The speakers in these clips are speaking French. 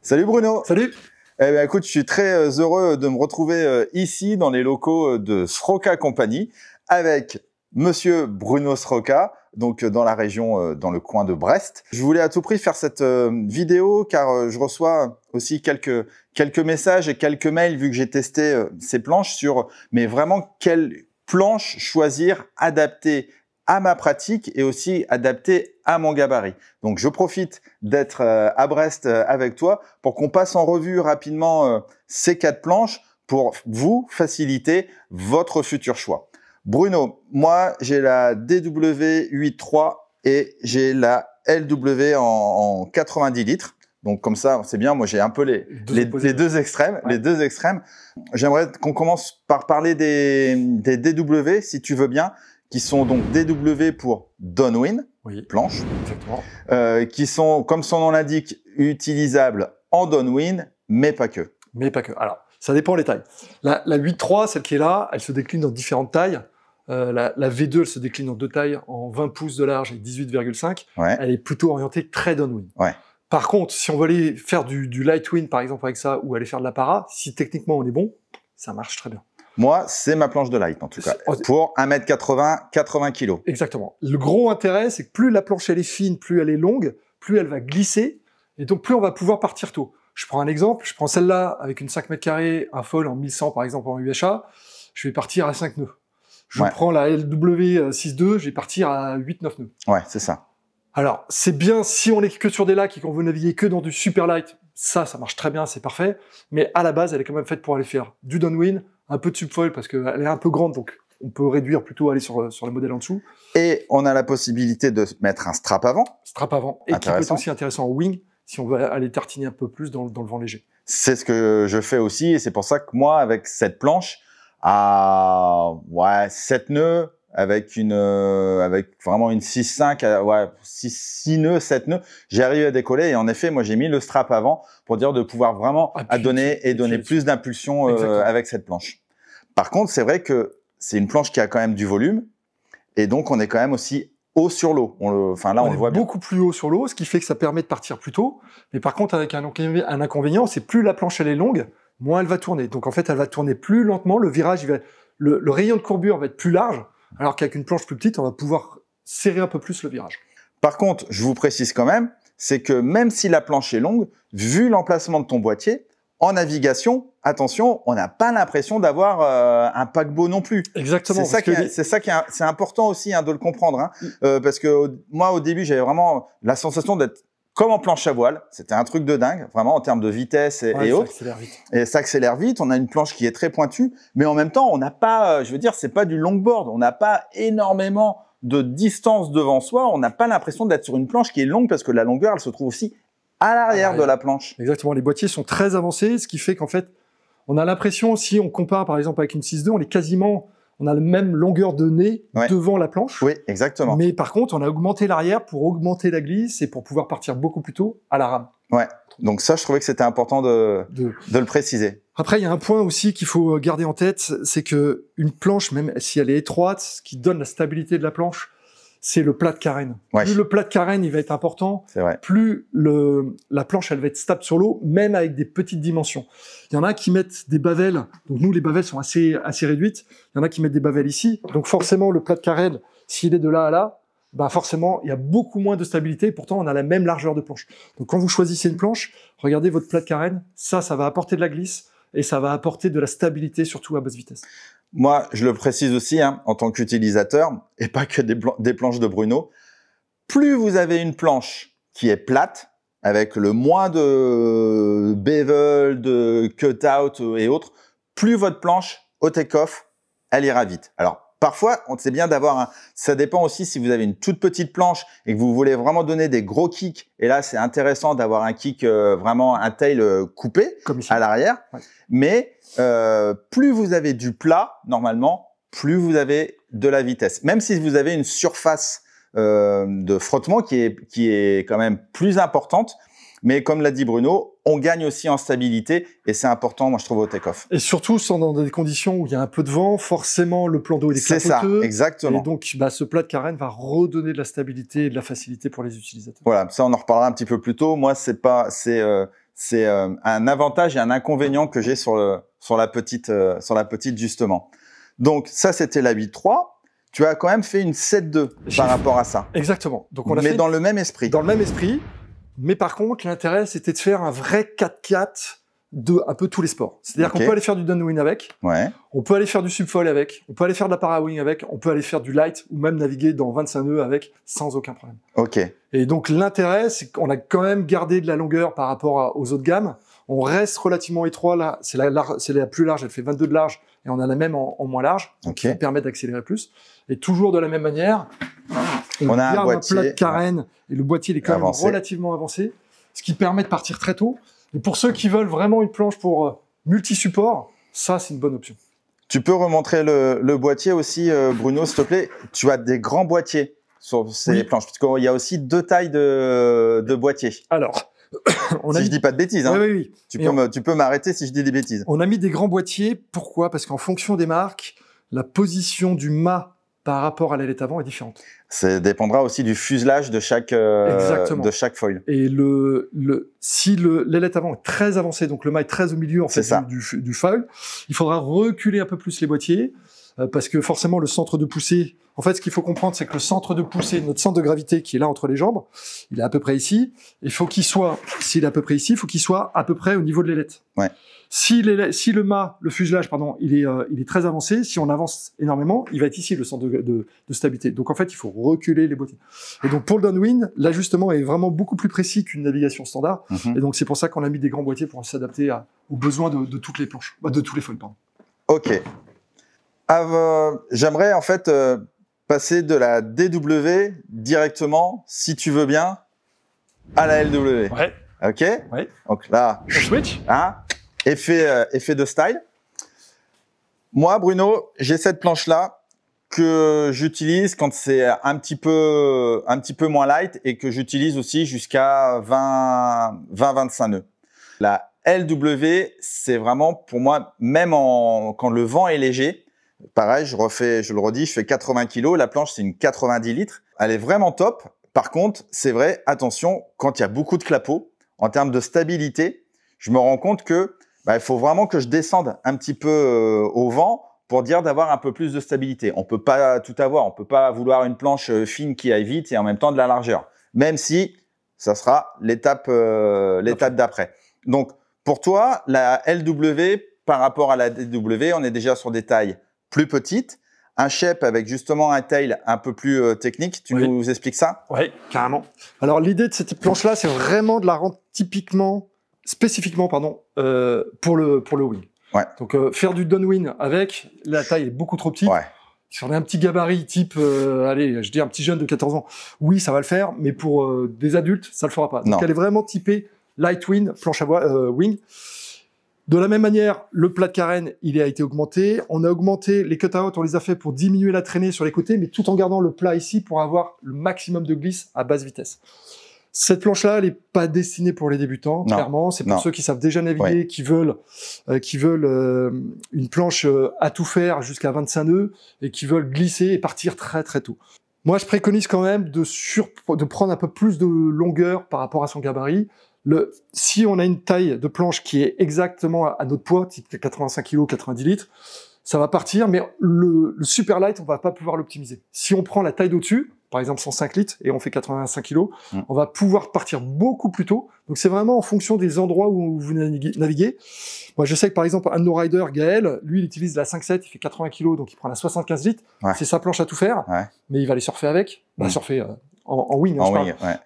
Salut Bruno. Salut. Eh bien, écoute, je suis très heureux de me retrouver ici dans les locaux de Sroka Company avec Monsieur Bruno Sroka, donc dans la région, dans le coin de Brest. Je voulais à tout prix faire cette vidéo car je reçois aussi quelques messages et quelques mails vu que j'ai testé ces planches sur mais vraiment quelle planche choisir adaptée à ma pratique et aussi adapté à mon gabarit. Donc, je profite d'être à Brest avec toi pour qu'on passe en revue rapidement ces 4 planches pour vous faciliter votre futur choix. Bruno, moi, j'ai la DW 8.3 et j'ai la LW en 90 litres. Donc, comme ça, c'est bien. Moi, j'ai un peu les deux extrêmes. Ouais. Les deux extrêmes. J'aimerais qu'on commence par parler des DW, si tu veux bien, qui sont donc DW pour downwind, oui, planche, exactement. Qui sont, comme son nom l'indique, utilisables en downwind, mais pas que. Mais pas que. Alors, ça dépend les tailles. La 8.3, celle qui est là, elle se décline dans différentes tailles. La V2, elle se décline en 2 tailles, en 20 pouces de large et 18,5. Ouais. Elle est plutôt orientée très downwind. Ouais. Par contre, si on veut aller faire du light wind, par exemple, avec ça, ou aller faire de la para, si techniquement on est bon, ça marche très bien. Moi, c'est ma planche de light, en tout cas, pour 1m80, 80 kg. Exactement. Le gros intérêt, c'est que plus la planche elle est fine, plus elle est longue, plus elle va glisser, et donc plus on va pouvoir partir tôt. Je prends un exemple, je prends celle-là avec une 5 mètres carrés, un foil en 1100 par exemple en UHA, je vais partir à 5 nœuds. Je prends la LW 6.2, je vais partir à 8-9 nœuds. Ouais, c'est ça. Alors, c'est bien si on est que sur des lacs et qu'on veut naviguer que dans du super light, ça marche très bien, c'est parfait, mais à la base, elle est quand même faite pour aller faire du downwind, un peu de subfoil parce qu'elle est un peu grande, donc on peut réduire plutôt, aller sur le modèle en dessous. Et on a la possibilité de mettre un strap avant. Strap avant, et qui peut être aussi intéressant en wing, si on veut aller tartiner un peu plus dans le vent léger. C'est ce que je fais aussi, et c'est pour ça que moi, avec cette planche, à 7 nœuds, avec vraiment une 6.5, 6 nœuds, 7 nœuds, j'ai arrivé à décoller, et en effet, moi, j'ai mis le strap avant pour dire de pouvoir vraiment donner plus d'impulsion avec cette planche. Par contre, c'est vrai que c'est une planche qui a quand même du volume, et donc on est quand même aussi haut sur l'eau. Là, on le voit bien. Beaucoup plus haut sur l'eau, ce qui fait que ça permet de partir plus tôt. Mais par contre, avec un inconvénient, c'est plus la planche elle est longue, moins elle va tourner. Donc en fait, elle va tourner plus lentement. Le virage, le rayon de courbure va être plus large, alors qu'avec une planche plus petite, on va pouvoir serrer un peu plus le virage. Par contre, je vous précise quand même, c'est que même si la planche est longue, vu l'emplacement de ton boîtier, en navigation, attention, on n'a pas l'impression d'avoir un paquebot non plus. Exactement. C'est important aussi de le comprendre, parce que moi au début j'avais vraiment la sensation d'être comme en planche à voile. C'était un truc de dingue, vraiment en termes de vitesse et autres. Ça accélère vite. Et ça accélère vite. On a une planche qui est très pointue, mais en même temps on n'a pas, c'est pas du longboard. On n'a pas énormément de distance devant soi. On n'a pas l'impression d'être sur une planche qui est longue parce que la longueur elle se trouve aussi à l'arrière de la planche. Exactement, les boîtiers sont très avancés, ce qui fait qu'en fait, on a l'impression, si on compare par exemple avec une 6.2, on a la même longueur de nez devant la planche. Oui, exactement. Mais par contre, on a augmenté l'arrière pour augmenter la glisse et pour pouvoir partir beaucoup plus tôt à la rame. Ouais, donc ça, je trouvais que c'était important de le préciser. Après, il y a un point aussi qu'il faut garder en tête, c'est que une planche, même si elle est étroite, ce qui donne la stabilité de la planche, c'est le plat de carène. Ouais. Plus le plat de carène il va être important, plus la planche elle va être stable sur l'eau, même avec des petites dimensions. Il y en a qui mettent des bavelles, donc nous les bavelles sont assez réduites, il y en a qui mettent des bavelles ici, donc forcément le plat de carène, s'il est de là à là, forcément il y a beaucoup moins de stabilité, pourtant on a la même largeur de planche. Donc quand vous choisissez une planche, regardez votre plat de carène, ça va apporter de la glisse, et ça va apporter de la stabilité, surtout à basse vitesse. Moi, je le précise aussi, en tant qu'utilisateur, et pas que des planches de Bruno, plus vous avez une planche qui est plate, avec le moins de bevel, de cut-out et autres, plus votre planche, au take-off, elle ira vite. Alors, parfois, c'est bien d'avoir ça dépend aussi si vous avez une toute petite planche et que vous voulez vraiment donner des gros kicks. Et là, c'est intéressant d'avoir un kick vraiment un tail coupé à l'arrière. Ouais. Mais plus vous avez du plat, normalement, plus vous avez de la vitesse. Même si vous avez une surface de frottement qui est quand même plus importante. Mais comme l'a dit Bruno, on gagne aussi en stabilité et c'est important, moi je trouve, au take-off. Et surtout, dans des conditions où il y a un peu de vent, forcément le plan d'eau est clapoteux. C'est ça, exactement. Et donc ce plat de carène va redonner de la stabilité et de la facilité pour les utilisateurs. Voilà, ça on en reparlera un petit peu plus tôt. Moi, c'est c'est un avantage et un inconvénient que j'ai sur la petite justement. Donc ça, c'était la 8-3. Tu as quand même fait une 7-2 par rapport à ça. Exactement. Donc on l'a fait dans le même esprit. Dans le même esprit. Mais par contre, l'intérêt, c'était de faire un vrai 4-4 de un peu tous les sports. C'est-à-dire qu'on peut aller faire du downwind avec, on peut aller faire du subfoil avec, on peut aller faire de la parawing avec, on peut aller faire du light ou même naviguer dans 25 nœuds avec sans aucun problème. Ok. Et donc l'intérêt, c'est qu'on a quand même gardé de la longueur par rapport aux autres gammes. On reste relativement étroit là. C'est la plus large, elle fait 22 de large et on a la même en moins large, donc ça permet d'accélérer plus. Et toujours de la même manière, on a un plat de carène et le boîtier il est quand même relativement avancé, ce qui permet de partir très tôt. Et pour ceux qui veulent vraiment une planche pour multi-support, ça, c'est une bonne option. Tu peux remontrer le boîtier aussi, Bruno, s'il te plaît. Tu as des grands boîtiers sur ces planches, parce qu'il y a aussi 2 tailles de boîtiers. Alors, je dis pas de bêtises, hein. Oui. Tu peux m'arrêter si je dis des bêtises. On a mis des grands boîtiers. Pourquoi? Parce qu'en fonction des marques, la position du mât par rapport à l'ailette avant est différente. Ça dépendra aussi du fuselage de chaque foil. Et si l'ailette avant est très avancée, donc le mât est très au milieu en fait du foil, il faudra reculer un peu plus les boîtiers parce que forcément le centre de poussée. En fait, ce qu'il faut comprendre, c'est que le centre de poussée, notre centre de gravité qui est là entre les jambes, il est à peu près ici. Il faut qu'il soit, s'il est à peu près ici, il faut qu'il soit à peu près au niveau de l'ailette. Ouais. Si le mât, le fuselage, pardon, il est très avancé, si on avance énormément, il va être ici le centre de stabilité. Donc en fait, il faut reculer les boîtiers. Et donc pour le downwind, l'ajustement est vraiment beaucoup plus précis qu'une navigation standard. Et donc c'est pour ça qu'on a mis des grands boîtiers pour s'adapter aux besoins de toutes les planches, de tous les foils, pardon. Ok. J'aimerais en fait passer de la DW directement, si tu veux bien, à la LW. Ouais. Ok. Ouais. Donc là, on switch. Hein, effet de style. Moi, Bruno, j'ai cette planche-là que j'utilise quand c'est un petit peu moins light et que j'utilise aussi jusqu'à 20-25 nœuds. La LW, c'est vraiment pour moi, même quand le vent est léger, pareil, je le redis, je fais 80 kg. La planche, c'est une 90 litres. Elle est vraiment top. Par contre, c'est vrai, attention, quand il y a beaucoup de clapots, en termes de stabilité, je me rends compte que il faut vraiment que je descende un petit peu au vent pour dire d'avoir un peu plus de stabilité. On peut pas tout avoir. On peut pas vouloir une planche fine qui aille vite et en même temps de la largeur. Même si ça sera l'étape d'après. Donc, pour toi, la LW par rapport à la DW, on est déjà sur des tailles plus petites. Un shape avec justement un tail un peu plus technique. Tu nous expliques ça? Oui, carrément. Alors, l'idée de cette planche-là, c'est vraiment de la rendre spécifiquement, pour le wing. Ouais. Donc, faire du downwind avec, la taille est beaucoup trop petite. Ouais. Si on a un petit gabarit type, un petit jeune de 14 ans, oui, ça va le faire, mais pour des adultes, ça le fera pas. Donc, elle est vraiment typée light wind, planche à wing. De la même manière, le plat de carène, il a été augmenté. On a augmenté les cut-out, on les a fait pour diminuer la traînée sur les côtés, mais tout en gardant le plat ici pour avoir le maximum de glisse à basse vitesse. Cette planche-là, elle n'est pas destinée pour les débutants, clairement. C'est pour ceux qui savent déjà naviguer, qui veulent une planche à tout faire jusqu'à 25 nœuds et qui veulent glisser et partir très très tôt. Moi, je préconise quand même de prendre un peu plus de longueur par rapport à son gabarit. Si on a une taille de planche qui est exactement à notre poids, type 85 kg, 90 litres, ça va partir, mais le super light, on va pas pouvoir l'optimiser. Si on prend la taille d'au-dessus, par exemple 105 litres, et on fait 85 kg, on va pouvoir partir beaucoup plus tôt. Donc c'est vraiment en fonction des endroits où vous naviguez. Moi, je sais que par exemple, un de nos riders, Gaël, lui, il utilise la 5-7, il fait 80 kg, donc il prend la 75 litres. C'est sa planche à tout faire, mais il va aller surfer avec. Surfer en wing,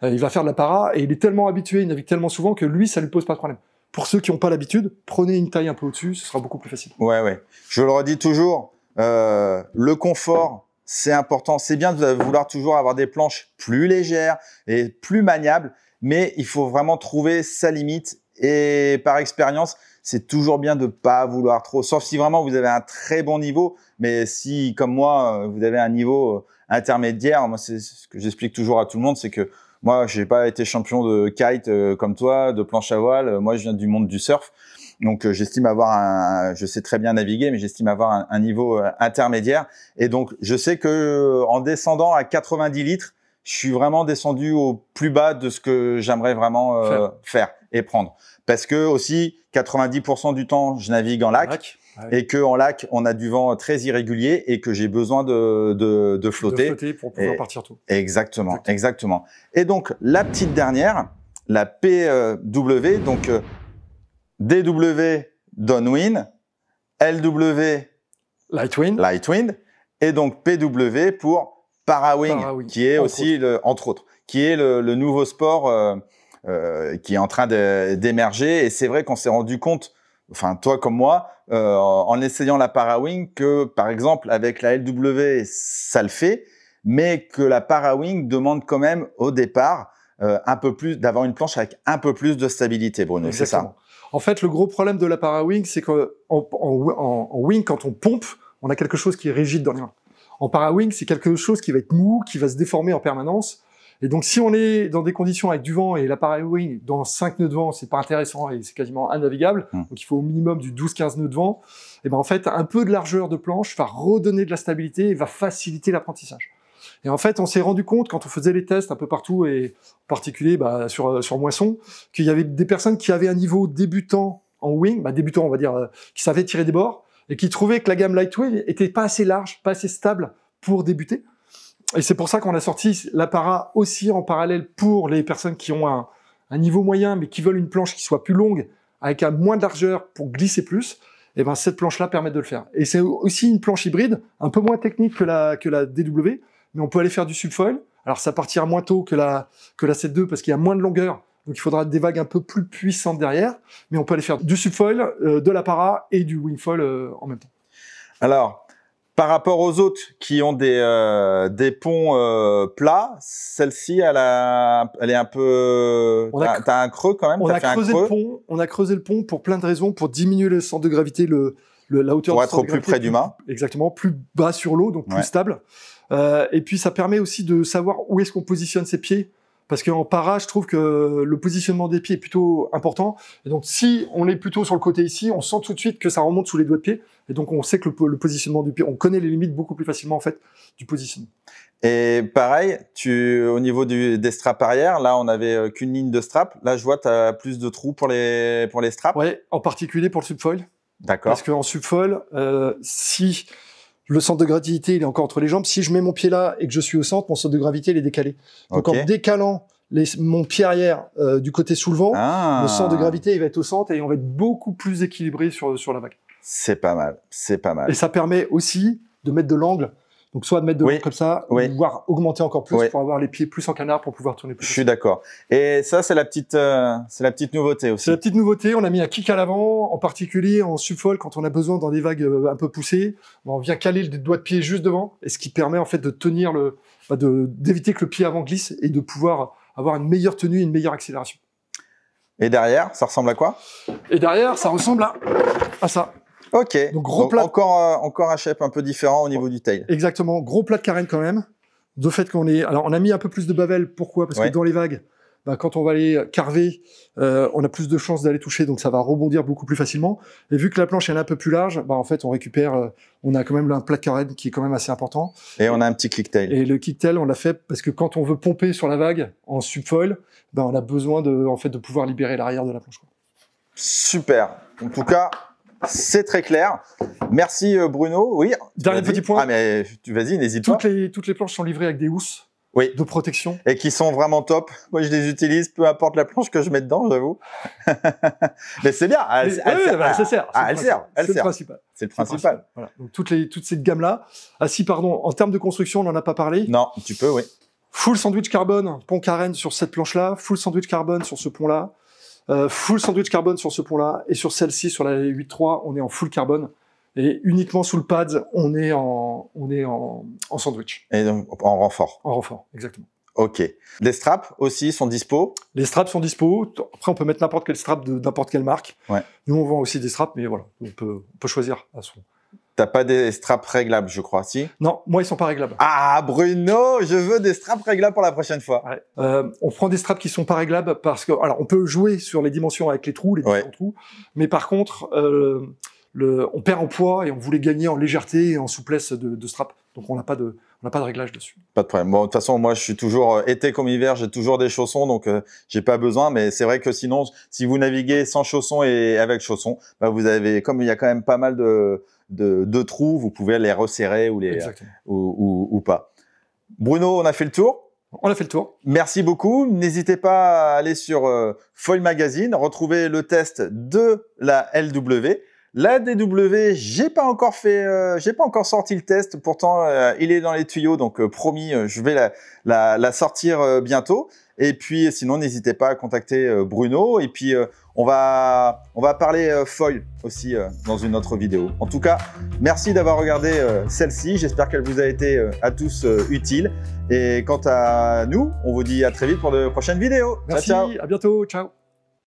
il va faire de la para, et il est tellement habitué, il navigue tellement souvent que lui, ça lui pose pas de problème. Pour ceux qui n'ont pas l'habitude, prenez une taille un peu au-dessus, ce sera beaucoup plus facile. Ouais. Je le redis toujours, le confort, c'est important. C'est bien de vouloir toujours avoir des planches plus légères et plus maniables, mais il faut vraiment trouver sa limite. Et par expérience, c'est toujours bien de pas vouloir trop, sauf si vraiment vous avez un très bon niveau. Mais si, comme moi, vous avez un niveau intermédiaire, moi, c'est ce que j'explique toujours à tout le monde, c'est que moi, j'ai pas été champion de kite comme toi, de planche à voile. Moi, je viens du monde du surf. Donc, j'estime avoir je sais très bien naviguer, mais j'estime avoir un niveau intermédiaire. Et donc, je sais que en descendant à 90 litres, je suis vraiment descendu au plus bas de ce que j'aimerais vraiment faire et prendre. Parce que aussi, 90% du temps, je navigue en lac. Et que en lac, on a du vent très irrégulier et que j'ai besoin de flotter. De flotter pour pouvoir partir tôt. Exactement. Et donc, la petite dernière, la PW, donc DW Downwind, LW Lightwind, et donc PW pour Parawing, qui est aussi, entre autres, qui est le nouveau sport qui est en train d'émerger. Et c'est vrai qu'on s'est rendu compte, enfin toi comme moi, en essayant la Parawing, que par exemple avec la LW ça le fait, mais que la Parawing demande quand même au départ un peu plus, d'avoir une planche avec un peu plus de stabilité, Bruno. C'est ça. En fait, le gros problème de la Parawing, c'est qu'en wing, quand on pompe, on a quelque chose qui est rigide dans les mains. En Parawing, c'est quelque chose qui va être mou, qui va se déformer en permanence. Et donc, si on est dans des conditions avec du vent et la Parawing dans 5 nœuds de vent, c'est pas intéressant et c'est quasiment innavigable. Donc, il faut au minimum du 12-15 nœuds de vent. Et ben, en fait, un peu de largeur de planche va redonner de la stabilité et va faciliter l'apprentissage. Et en fait, on s'est rendu compte quand on faisait les tests un peu partout et en particulier sur Moisson, qu'il y avait des personnes qui avaient un niveau débutant en wing, débutant on va dire, qui savaient tirer des bords et qui trouvaient que la gamme Lightwing était pas assez large, pas assez stable pour débuter. Et c'est pour ça qu'on a sorti la Para aussi en parallèle pour les personnes qui ont un niveau moyen mais qui veulent une planche qui soit plus longue avec un moins de largeur pour glisser plus. Et ben cette planche-là permet de le faire. Et c'est aussi une planche hybride, un peu moins technique que la DW. Mais on peut aller faire du subfoil. Alors, ça partira moins tôt que la 7.2 parce qu'il y a moins de longueur. Donc, il faudra des vagues un peu plus puissantes derrière. Mais on peut aller faire du subfoil, de la para et du wingfoil en même temps. Alors, par rapport aux autres qui ont des ponts plats, celle-ci, elle est un peu... T'as un creux quand même? On a creusé le pont pour plein de raisons, pour diminuer le centre de gravité, la hauteur pour être au plus près du mât. Exactement, plus bas sur l'eau, donc plus stable. Et puis ça permet aussi de savoir où est-ce qu'on positionne ses pieds, parce qu'en para, je trouve que le positionnement des pieds est plutôt important. Et donc si on est plutôt sur le côté ici, on sent tout de suite que ça remonte sous les doigts de pied, et donc on sait que le positionnement du pied, on connaît les limites beaucoup plus facilement en fait du positionnement. Et pareil, au niveau des straps arrière, là on avait qu'une ligne de strap. Là je vois tu as plus de trous pour les straps. Ouais, en particulier pour le subfoil. D'accord. Parce qu'en subfoil, si le centre de gravité, il est encore entre les jambes. Si je mets mon pied là et que je suis au centre, mon centre de gravité, il est décalé. Donc, en décalant mon pied arrière du côté soulevant, le centre de gravité, il va être au centre et on va être beaucoup plus équilibré sur la vague. C'est pas mal. Et ça permet aussi de mettre de l'angle. Donc, soit de mettre de l'angle comme ça, voire augmenter encore plus pour avoir les pieds plus en canard pour pouvoir tourner plus. Je suis d'accord. Et ça, c'est la petite nouveauté aussi. C'est la petite nouveauté. On a mis un kick à l'avant, en particulier en subfoil quand on a besoin dans des vagues un peu poussées. On vient caler le doigt de pied juste devant, et ce qui permet en fait de tenir d'éviter que le pied avant glisse et de pouvoir avoir une meilleure tenue, une meilleure accélération. Et derrière, ça ressemble à quoi? Et derrière, ça ressemble à ça. Ok. Donc gros plat. Encore un shape un peu différent au niveau du tail. Exactement. Gros plat de carène quand même. De fait alors on a mis un peu plus de bavel. Pourquoi? Parce que dans les vagues, quand on va aller carver, on a plus de chances d'aller toucher, donc ça va rebondir beaucoup plus facilement. Et vu que la planche elle est un peu plus large, en fait on récupère, on a quand même un plat de carène qui est quand même assez important. Et on a un petit kicktail. Et le kicktail, on l'a fait parce que quand on veut pomper sur la vague en subfoil, on a besoin de pouvoir libérer l'arrière de la planche. Super. En tout cas, c'est très clair. Merci Bruno. Oui. Dernier petit point. Ah mais vas-y, n'hésite pas. Toutes les planches sont livrées avec des housses. De protection. Et qui sont vraiment top. Moi, je les utilise, peu importe la planche que je mets dedans, j'avoue. Mais c'est bien. Elle sert. C'est le principal. C'est le principal. Voilà. Donc, toute cette gamme-là. En termes de construction, on n'en a pas parlé. Non, tu peux, oui. Full sandwich carbone, pont carène sur cette planche-là. Full sandwich carbone sur ce pont-là. Full sandwich carbone sur ce pont-là. Et sur celle-ci, sur la 8.3, on est en full carbone. Et uniquement sous le pad, on est en sandwich. Et donc, en renfort. En renfort, exactement. Ok. Les straps aussi sont dispo? Les straps sont dispo. Après, on peut mettre n'importe quel strap de n'importe quelle marque. Ouais. Nous, on vend aussi des straps, mais voilà, on peut choisir à son. T'as pas des straps réglables, je crois, si? Non, moi, ils sont pas réglables. Ah, Bruno, je veux des straps réglables pour la prochaine fois. Ouais. On prend des straps qui sont pas réglables parce que, alors, on peut jouer sur les dimensions avec les trous, les différents trous, mais par contre, on perd en poids et on voulait gagner en légèreté et en souplesse de strap. Donc on n'a pas de réglage dessus. Pas de problème. Bon, de toute façon, moi, je suis toujours été comme hiver, j'ai toujours des chaussons, donc j'ai pas besoin. Mais c'est vrai que sinon, si vous naviguez sans chaussons et avec chaussons, bah, vous avez, comme il y a quand même pas mal de trous, vous pouvez les resserrer ou pas. Bruno, on a fait le tour. On a fait le tour. Merci beaucoup. N'hésitez pas à aller sur Foil Magazine, retrouver le test de la LW. La DW, j'ai pas encore sorti le test. Pourtant, il est dans les tuyaux, donc promis, je vais la sortir bientôt. Et puis, sinon, n'hésitez pas à contacter Bruno. Et puis, on va parler foil aussi dans une autre vidéo. En tout cas, merci d'avoir regardé celle-ci. J'espère qu'elle vous a été à tous utile. Et quant à nous, on vous dit à très vite pour de prochaines vidéos. Merci, ciao, ciao. À bientôt, ciao.